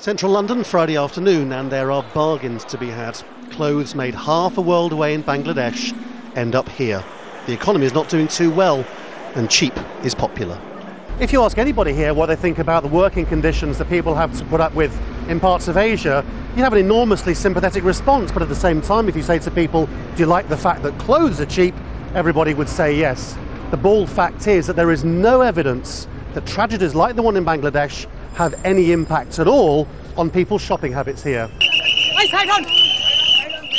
Central London, Friday afternoon, and there are bargains to be had. Clothes made half a world away in Bangladesh end up here. The economy is not doing too well, and cheap is popular. If you ask anybody here what they think about the working conditions that people have to put up with in parts of Asia, you have an enormously sympathetic response. But at the same time, if you say to people, do you like the fact that clothes are cheap, everybody would say yes. The bald fact is that there is no evidence that tragedies like the one in Bangladesh have any impact at all on people's shopping habits here.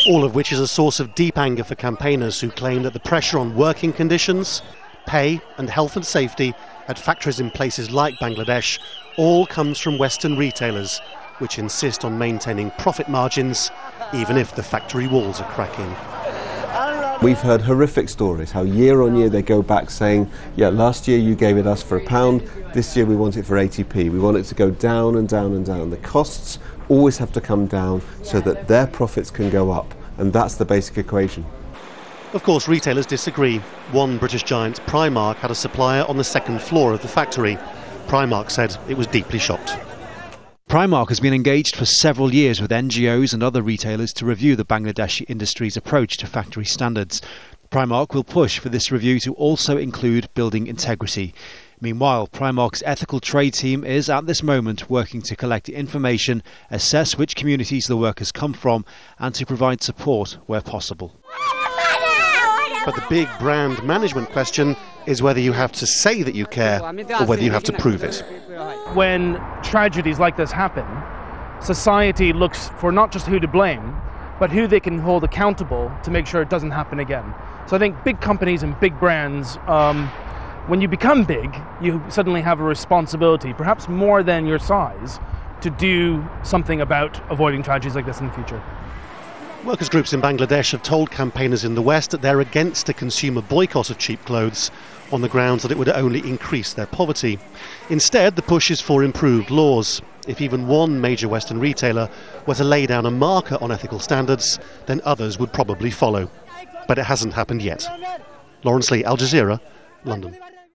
All of which is a source of deep anger for campaigners who claim that the pressure on working conditions, pay and health and safety at factories in places like Bangladesh all comes from Western retailers, which insist on maintaining profit margins even if the factory walls are cracking. We've heard horrific stories, how year on year they go back saying, yeah, last year you gave it us for £1, this year we want it for 80p. We want it to go down and down and down. The costs always have to come down so that their profits can go up, and that's the basic equation. Of course, retailers disagree. One British giant, Primark, had a supplier on the second floor of the factory. Primark said it was deeply shocked. Primark has been engaged for several years with NGOs and other retailers to review the Bangladeshi industry's approach to factory standards. Primark will push for this review to also include building integrity. Meanwhile, Primark's ethical trade team is at this moment working to collect information, assess which communities the workers come from, and to provide support where possible. But the big brand management question is whether you have to say that you care or whether you have to prove it. When tragedies like this happen, society looks for not just who to blame, but who they can hold accountable to make sure it doesn't happen again. So I think big companies and big brands, when you become big, you suddenly have a responsibility, perhaps more than your size, to do something about avoiding tragedies like this in the future. Workers' groups in Bangladesh have told campaigners in the West that they're against a consumer boycott of cheap clothes on the grounds that it would only increase their poverty. Instead, the push is for improved laws. If even one major Western retailer were to lay down a marker on ethical standards, then others would probably follow. But it hasn't happened yet. Laurence, Al Jazeera, London.